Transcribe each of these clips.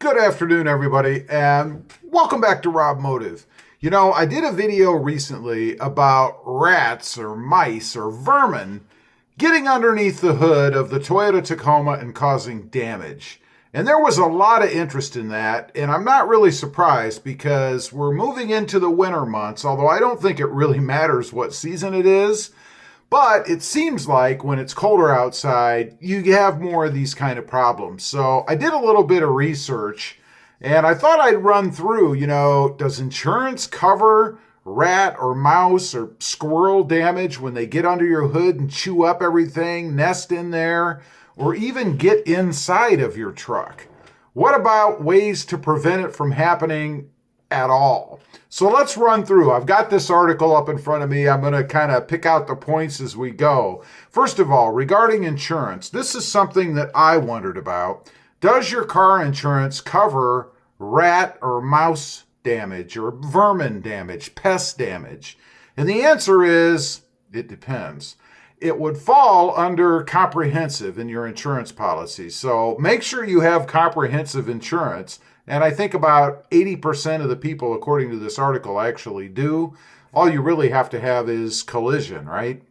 Good afternoon, everybody, and welcome back to RobMotive. You know, I did a video recently about rats or mice or vermin getting underneath the hood of the Toyota Tacoma and causing damage. And there was a lot of interest in that, and I'm not really surprised because we're moving into the winter months, although I don't think it really matters what season it is. But it seems like when it's colder outside, you have more of these kind of problems. So I did a little bit of research and I thought I'd run through, does insurance cover rat or mouse or squirrel damage when they get under your hood and chew up everything, nest in there, or even get inside of your truck? What about ways to prevent it from happening at all? So let's run through. I've got this article up in front of me. I'm going to kind of pick out the points as we go. First of all, regarding insurance, this is something that I wondered about. Does your car insurance cover rat or mouse damage or vermin damage, pest damage? And the answer is, it depends. It would fall under comprehensive in your insurance policy. So make sure you have comprehensive insurance. And I think about 80% of the people, according to this article, actually do. All you really have to have is collision, right?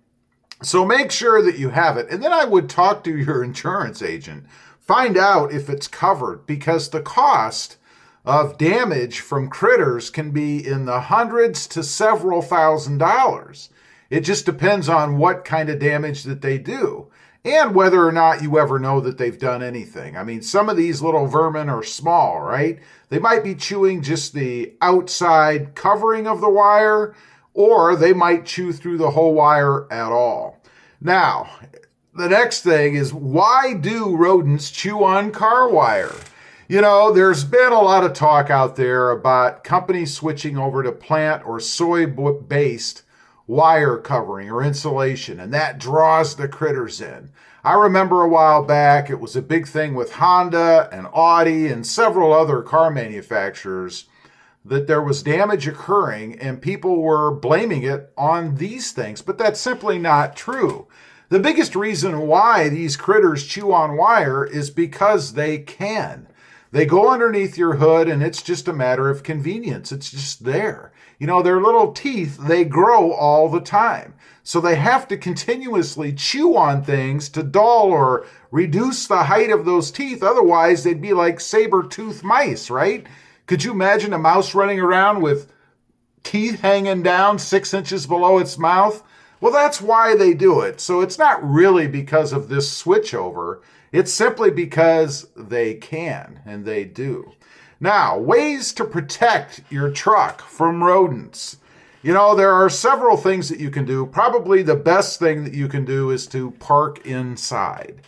So make sure that you have it. And then I would talk to your insurance agent. Find out if it's covered, because the cost of damage from critters can be in the hundreds to several $1,000s. It just depends on what kind of damage that they do and whether or not you ever know that they've done anything. I mean, some of these little vermin are small, right? They might be chewing just the outside covering of the wire, or they might chew through the whole wire at all. Now, the next thing is, why do rodents chew on car wire? There's been a lot of talk out there about companies switching over to plant or soy-based wire covering or insulation, and that draws the critters in. I remember a while back, it was a big thing with Honda and Audi and several other car manufacturers that there was damage occurring and people were blaming it on these things, but that's simply not true. The biggest reason why these critters chew on wire is because they can. They go underneath your hood and it's just a matter of convenience. It's just there. Their little teeth, they grow all the time. So they have to continuously chew on things to dull or reduce the height of those teeth. Otherwise, they'd be like saber-toothed mice, right? Could you imagine a mouse running around with teeth hanging down 6 inches below its mouth? Well, that's why they do it. So it's not really because of this switchover. It's simply because they can, and they do. Now, ways to protect your truck from rodents. There are several things that you can do. Probably the best thing that you can do is to park inside.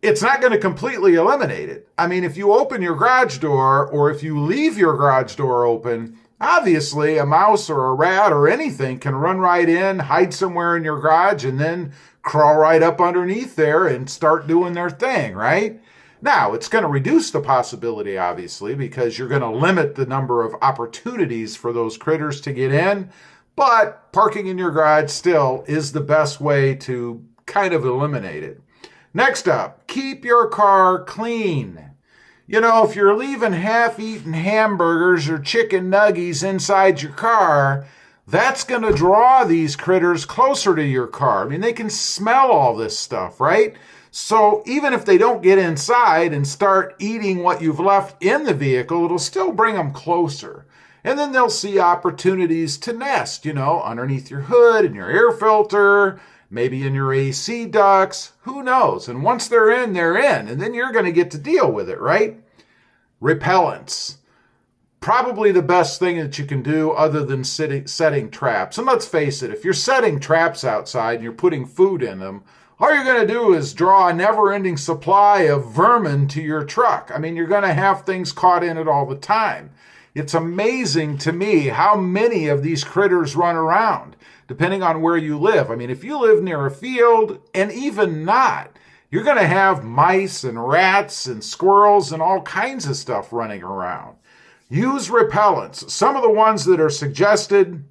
It's not going to completely eliminate it. I mean, if you open your garage door or if you leave your garage door open, obviously a mouse or a rat or anything can run right in, hide somewhere in your garage, and then crawl right up underneath there and start doing their thing, right? Now, it's going to reduce the possibility, obviously, because you're going to limit the number of opportunities for those critters to get in, but parking in your garage still is the best way to kind of eliminate it. Next up, keep your car clean. If you're leaving half-eaten hamburgers or chicken nuggies inside your car, that's going to draw these critters closer to your car. I mean, they can smell all this stuff, right? So even if they don't get inside and start eating what you've left in the vehicle, it'll still bring them closer. And then they'll see opportunities to nest, underneath your hood, in your air filter, maybe in your AC ducts, who knows? And once they're in, and then you're going to get to deal with it, right? Repellents. Probably the best thing that you can do other than setting traps. And let's face it, if you're setting traps outside and you're putting food in them, all you're going to do is draw a never-ending supply of vermin to your truck. I mean, you're going to have things caught in it all the time. It's amazing to me how many of these critters run around, depending on where you live. I mean, if you live near a field, and even not, you're going to have mice and rats and squirrels and all kinds of stuff running around. Use repellents. Some of the ones that are suggested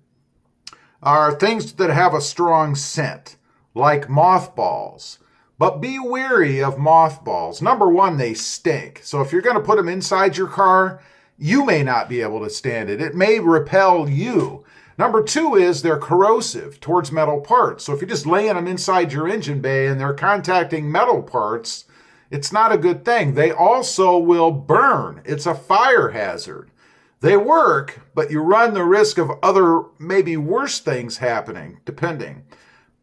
are things that have a strong scent, like mothballs, But be wary of mothballs. Number one, they stink. So if you're going to put them inside your car, you may not be able to stand it. It may repel you. Number two is they're corrosive towards metal parts. So if you're just laying them inside your engine bay and they're contacting metal parts, it's not a good thing. They also will burn. It's a fire hazard. They work, but you run the risk of other, maybe worse things happening, depending.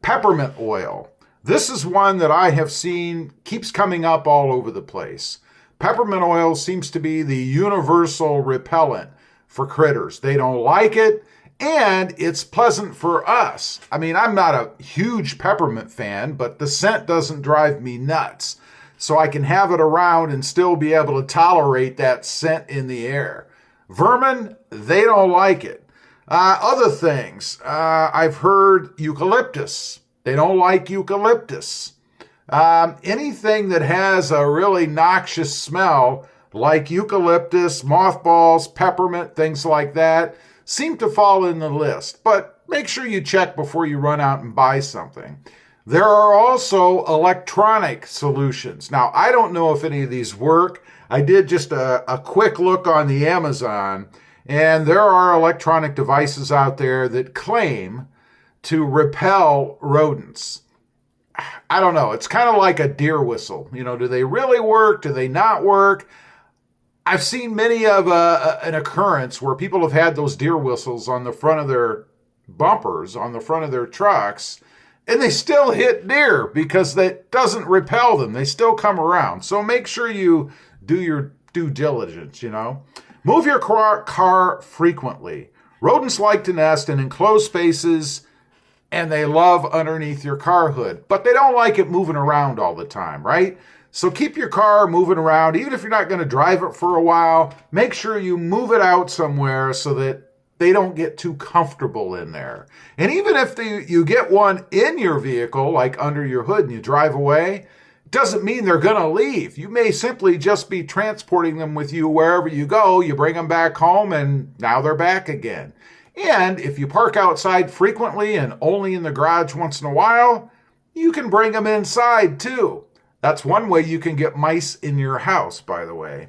Peppermint oil. This is one that I have seen keeps coming up all over the place. Peppermint oil seems to be the universal repellent for critters. They don't like it, and it's pleasant for us. I mean, I'm not a huge peppermint fan, but the scent doesn't drive me nuts. So I can have it around and still be able to tolerate that scent in the air. Vermin, they don't like it. Other things, I've heard eucalyptus. They don't like eucalyptus. Anything that has a really noxious smell, like eucalyptus, mothballs, peppermint, things like that, seem to fall in the list. But make sure you check before you run out and buy something. There are also electronic solutions. Now, I don't know if any of these work. I did just a quick look on the Amazon, and there are electronic devices out there that claim to repel rodents. I don't know. It's kind of like a deer whistle. You know, do they really work? Do they not work? I've seen many of an occurrence where people have had those deer whistles on the front of their bumpers, on the front of their trucks, and they still hit deer because that doesn't repel them. They still come around. So make sure you do your due diligence, you know. Move your car frequently. Rodents like to nest in enclosed spaces, and they love underneath your car hood. But they don't like it moving around all the time, right? So keep your car moving around. Even if you're not going to drive it for a while, make sure you move it out somewhere so that they don't get too comfortable in there. And even if you get one in your vehicle, like under your hood, and you drive away, it doesn't mean they're going to leave. You may simply just be transporting them with you wherever you go. You bring them back home, and now they're back again. And if you park outside frequently and only in the garage once in a while, you can bring them inside too. That's one way you can get mice in your house, by the way.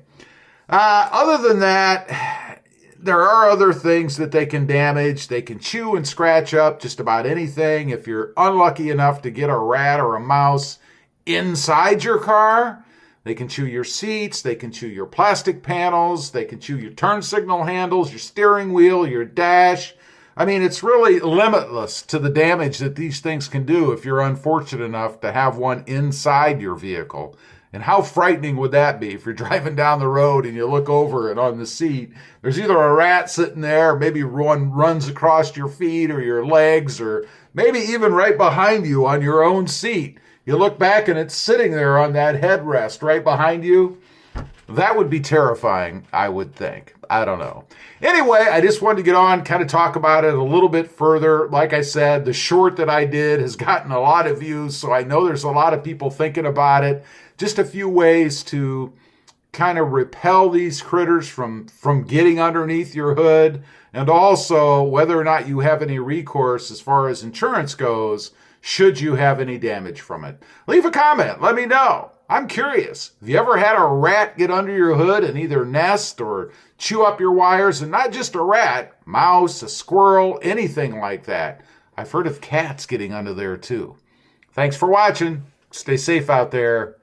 Other than that, there are other things that they can damage. They can chew and scratch up just about anything. If you're unlucky enough to get a rat or a mouse inside your car, they can chew your seats, they can chew your plastic panels, they can chew your turn signal handles, your steering wheel, your dash. I mean, it's really limitless to the damage that these things can do if you're unfortunate enough to have one inside your vehicle. And how frightening would that be if you're driving down the road and you look over and on the seat, there's either a rat sitting there, maybe one runs across your feet or your legs, or maybe even right behind you on your own seat. You look back and it's sitting there on that headrest right behind you. That would be terrifying, I would think. I don't know. Anyway, I just wanted to get on, kind of talk about it a little bit further. Like I said, the short that I did has gotten a lot of views, so I know there's a lot of people thinking about it. Just a few ways to kind of repel these critters from getting underneath your hood, and also whether or not you have any recourse as far as insurance goes, should you have any damage from it. Leave a comment. Let me know. I'm curious. Have you ever had a rat get under your hood and either nest or chew up your wires? And not just a rat, mouse, a squirrel, anything like that. I've heard of cats getting under there too. Thanks for watching. Stay safe out there.